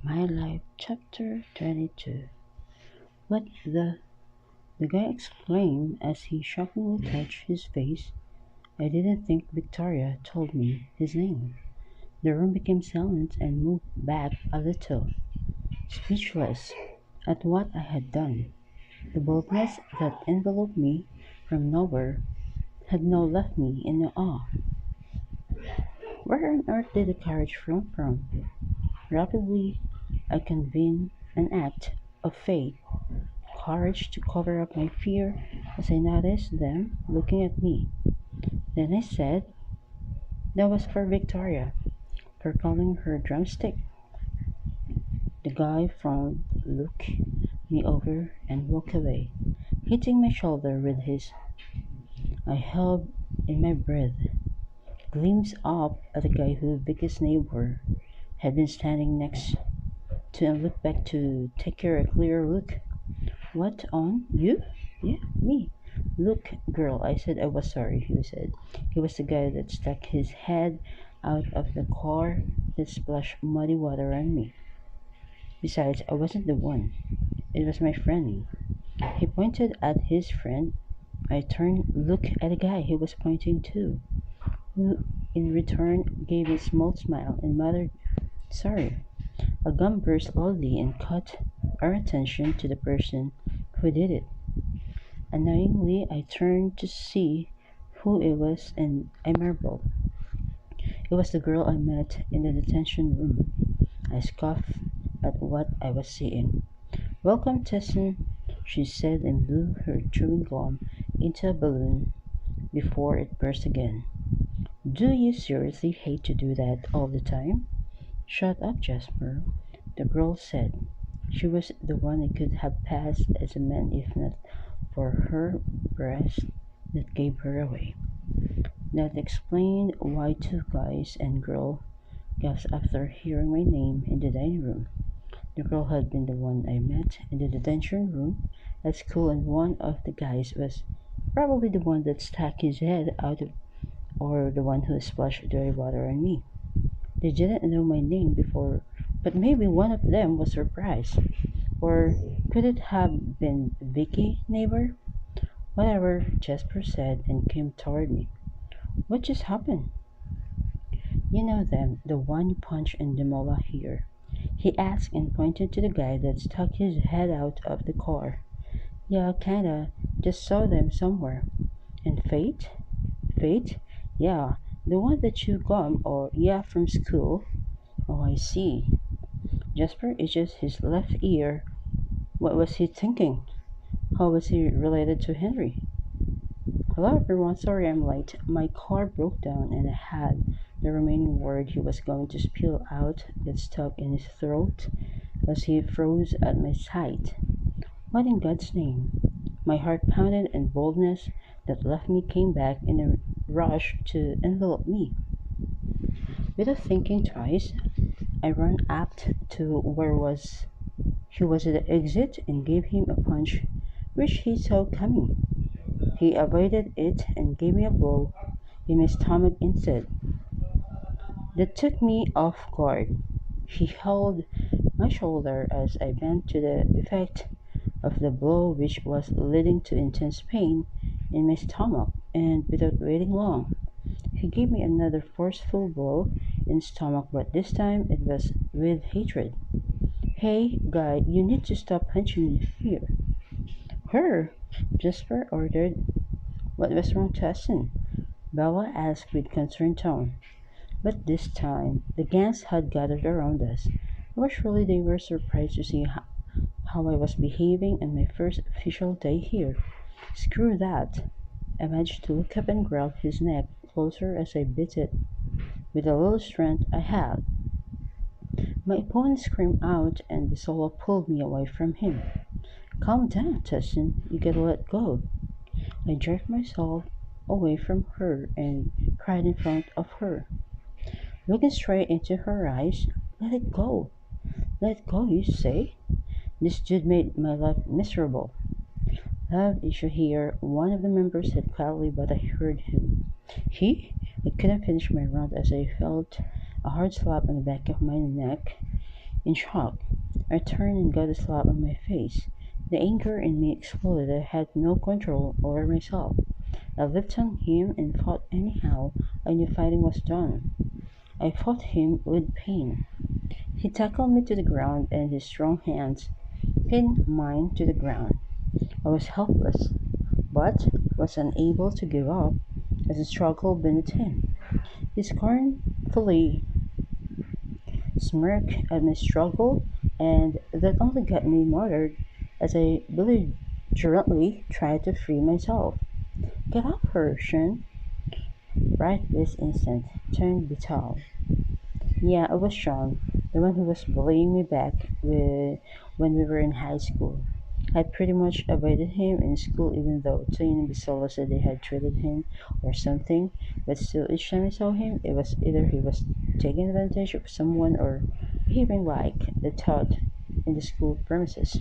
My Life, Chapter 22. What the guy exclaimed as he shockingly touched his face. I didn't think Victoria told me his name. The room became silent and moved back a little, speechless at what I had done. The boldness that enveloped me from nowhere had now left me in awe. Where on earth did the courage come from? Rapidly, I convened an act of faith, courage to cover up my fear as I noticed them looking at me. Then I said, that was for Victoria, for calling her drumstick. The guy from looked me over and walked away, hitting my shoulder with his. I held in my breath, glimpsed up at the guy who Vicky's neighbor had been standing next to and looked back to take her a clear look. What on? You? Yeah, me. Look, girl, I said I was sorry, he said. He was the guy that stuck his head out of the car that splashed muddy water on me. Besides, I wasn't the one. It was my friend. He pointed at his friend. I turned, looked at the guy he was pointing to, who in return gave a small smile and muttered, sorry. A gun burst loudly and caught our attention to the person who did it. Annoyingly, I turned to see who it was and I marveled. It was the girl I met in the detention room. I scoffed at what I was seeing. Welcome, Tessin, she said and blew her chewing gum into a balloon before it burst again. Do you seriously hate to do that all the time? Shut up, Jasper, the girl said. She was the one I could have passed as a man if not for her breast that gave her away. That explained why two guys and girl gasped after hearing my name in the dining room. The girl had been the one I met in the detention room at school, and one of the guys was probably the one that stuck his head out of, or the one who splashed dirty water on me. They didn't know my name before, but maybe one of them was surprised. Or could it have been Vicky, neighbor? Whatever, Jasper said and came toward me. What just happened? You know them, the one you punched in the mola here. He asked and pointed to the guy that stuck his head out of the car. Yeah, kinda. Just saw them somewhere. And Fate? Fate? Yeah, the one that chewed gum or yeah from school. Oh, I see. Jasper itches his left ear. What was he thinking? How was he related to Henry? Hello everyone, sorry I'm late. My car broke down and I had the remaining word he was going to spill out get stuck in his throat as he froze at my sight. What in God's name? My heart pounded and boldness that left me came back in a rush to envelop me. Without thinking twice, I ran up to where was he was at the exit and gave him a punch which he saw coming. He avoided it and gave me a blow in my stomach instead. That took me off guard. He held my shoulder as I bent to the effect of the blow, which was leading to intense pain in my stomach, and without waiting long, he gave me another forceful blow in the stomach, but this time it was with hatred. Hey, guy, you need to stop punching me here. Her, Jasper ordered. What was wrong, Tessin? Bella asked with concerned tone. But this time, the gangs had gathered around us. I was surely they were surprised to see how I was behaving on my first official day here. Screw that. I managed to look up and grab his neck closer as I bit it with the little strength I had. My opponent screamed out and Bisola pulled me away from him. Calm down, Tessin. You gotta let go. I jerked myself away from her and cried in front of her, looking straight into her eyes. Let it go. Let go, you say? This dude made my life miserable. Have issue here, one of the members said quietly, but I heard him. He? I couldn't finish my round as I felt a hard slap on the back of my neck. In shock, I turned and got a slap on my face. The anger in me exploded. I had no control over myself. I leaped on him and fought anyhow. I knew fighting was done. I fought him with pain. He tackled me to the ground and his strong hands pinned mine to the ground. I was helpless, but was unable to give up as I struggled beneath him. He scornfully smirked at my struggle, and that only got me murdered as I belligerently tried to free myself. Get up, Persian! Right this instant, turned Vital. Yeah, it was Sean, the one who was bullying me back when we were in high school. I pretty much avoided him in school even though Tina and Bisola said they had treated him or something, but still each time I saw him, it was either he was taking advantage of someone or behaving like the tot in the school premises.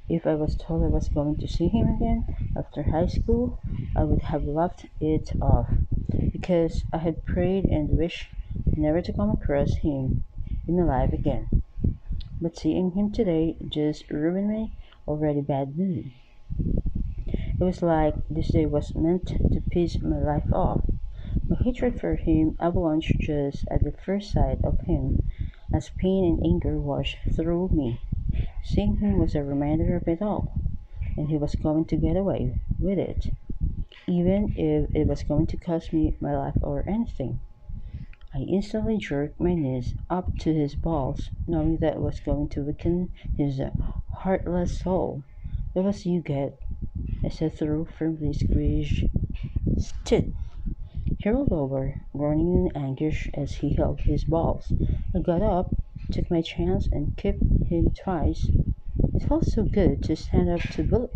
If I was told I was going to see him again after high school, I would have laughed it off because I had prayed and wished never to come across him in my life again. But seeing him today just ruined my already bad mood. It was like this day was meant to piss my life off. My hatred for him avalanched just at the first sight of him, as pain and anger washed through me. Seeing him was a reminder of it all, and he was going to get away with it, even if it was going to cost me my life or anything. I instantly jerked my knees up to his balls, knowing that it was going to weaken his heartless soul. That was you get, I said through firmly squeezed teeth. He rolled over, groaning in anguish as he held his balls. I got up, took my chance, and kicked him twice. It felt so good to stand up to Billy.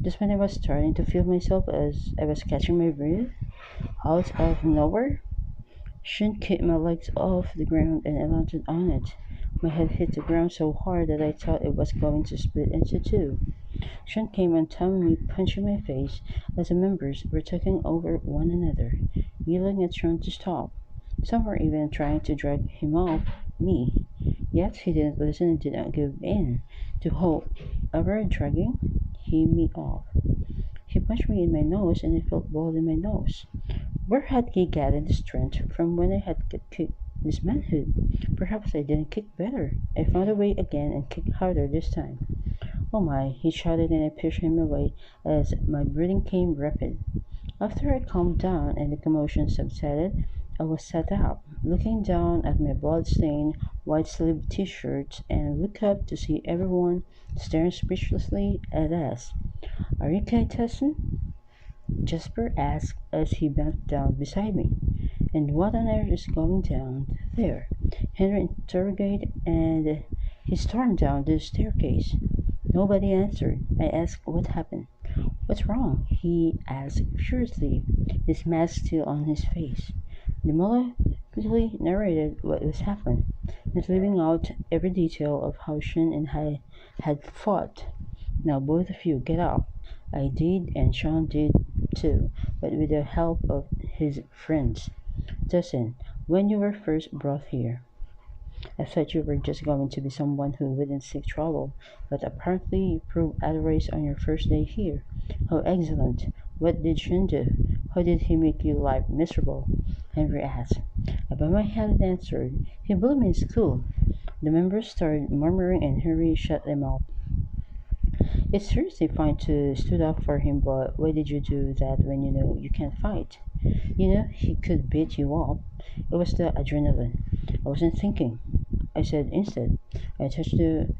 Just when I was starting to feel myself as I was catching my breath, out of nowhere, Shin kicked my legs off the ground and I landed on it. My head hit the ground so hard that I thought it was going to split into two. Shin came on top of me, punching my face as the members were taking over one another, yelling at Sean to stop. Some were even trying to drag him off me. Yet he didn't listen and did not give in to whoever dragging me off. He punched me in my nose and I felt blood in my nose. Where had he gotten the strength from when I had kicked this manhood? Perhaps I didn't kick better. I found a way again and kicked harder this time. Oh my, he shouted and I pushed him away as my breathing came rapid. After I calmed down and the commotion subsided, I was sat up, looking down at my blood-stained white-sleeved t-shirt and looked up to see everyone staring speechlessly at us. Are you okay, Tessin? Jasper asked as he bent down beside me. And what on earth is going down there? Henry interrogated, and he stormed down the staircase. Nobody answered. I asked what happened. What's wrong? He asked furiously, his mask still on his face. The mullah quickly narrated what was happened, not leaving out every detail of how Shin and I had fought. Now both of you get up. I did, and Sean did too, but with the help of his friends. Dustin, when you were first brought here, I thought you were just going to be someone who wouldn't seek trouble, but apparently you proved otherwise on your first day here. How excellent! What did Shin do? How did he make your life miserable? Henry asked. I bowed my head and answered, he bullied me in school. The members started murmuring and Henry shut them up. It's seriously fine to stood up for him, but why did you do that when you know you can't fight? You know he could beat you up. It was the adrenaline. I wasn't thinking. I said instead. I touched the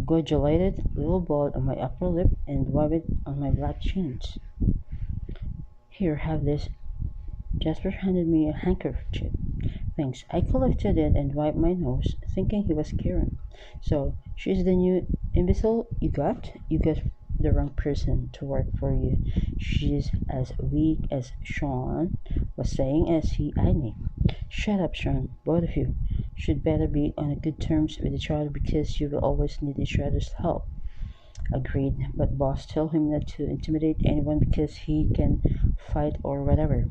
granulated little blood on my upper lip and wiped it on my black jeans. Here, have this. Jasper handed me a handkerchief. Thanks. I collected it and wiped my nose, thinking he was caring. So, she's the new imbecile you got? You got the wrong person to work for you. She's as weak as Sean was saying as he eyed me. Shut up, Sean. Both of you should better be on good terms with each other because you will always need each other's help. Agreed, but boss told him not to intimidate anyone because he can fight or whatever.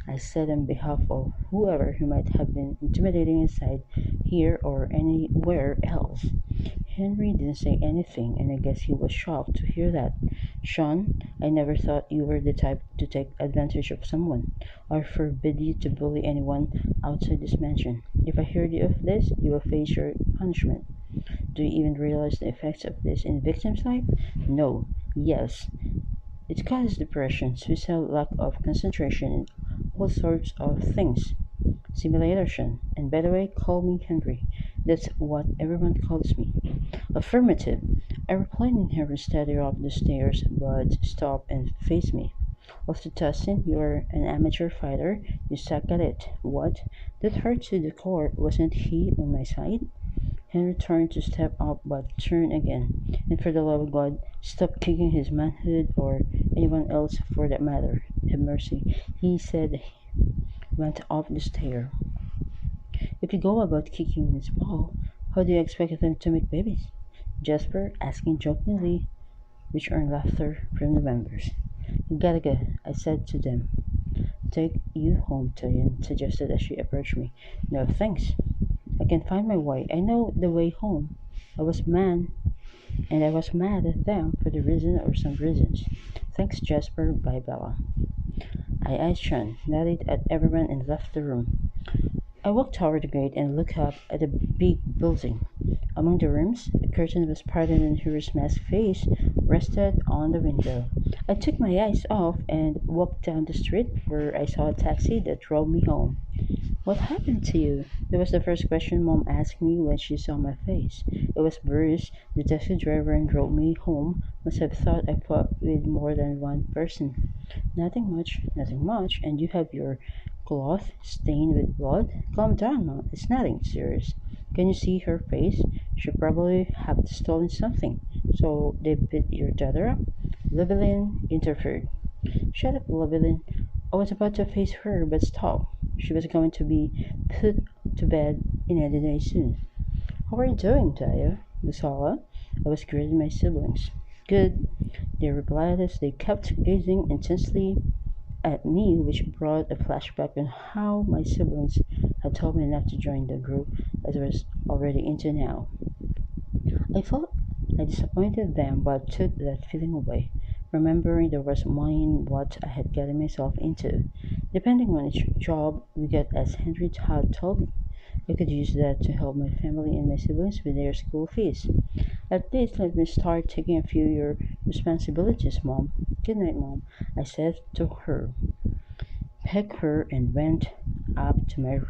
I said on behalf of whoever he might have been intimidating inside here or anywhere else. Henry didn't say anything, and I guess he was shocked to hear that. Sean, I never thought you were the type to take advantage of someone. I forbid you to bully anyone outside this mansion. If I hear you of this, you will face your punishment. Do you even realize the effects of this in victim's life? No. Yes. It causes depression, suicide, lack of concentration, and all sorts of things. Simulation. And by the way, call me Henry. That's what everyone calls me. Affirmative. I replied in her steady up the stairs, but stopped and faced me. After Tussin, you're an amateur fighter. You suck at it. What? That hurt to the core. Wasn't he on my side? Henry turned to step up, but turned again. And for the love of God, stop kicking his manhood or anyone else for that matter. Have mercy. He said, went up the stair. If you go about kicking his ball, how do you expect them to make babies? Jasper asking jokingly, which earned laughter from the members. You gotta go, I said to them. Take you home, Tillian suggested as she approached me. No, thanks. I can find my way. I know the way home. I was man, and I was mad at them for the reason or some reasons. Thanks, Jasper. Bye, Bella. I eyed Sean, nodded at everyone, and left the room. I walked toward the gate and looked up at the big building. Among the rooms, a curtain was parted and Henry's masked face rested on the window. I took my eyes off and walked down the street where I saw a taxi that drove me home. What happened to you? That was the first question Mom asked me when she saw my face. It was Bruce, the taxi driver and drove me home. Must have thought I fought with more than one person. Nothing much, nothing much, and you have your cloth stained with blood? Calm down, Mom. It's nothing serious. Can you see her face? She probably have stolen something. So they beat your daughter up? Llewellyn interfered. Shut up, Llewellyn. I was about to face her, but stopped. She was going to be put to bed in any day soon. How are you doing, Taya? Lusala? I was greeting my siblings. Good, they replied as they kept gazing intensely at me, which brought a flashback on how my siblings had told me not to join the group as I was already into now. I thought I disappointed them, but took that feeling away, remembering there was money in what I had gotten myself into. Depending on each job we get, as Henry had told me, I could use that to help my family and my siblings with their school fees. At least let me start taking a few of your responsibilities, Mom. Good night, Mom, I said to her, pecked her, and went up to my room.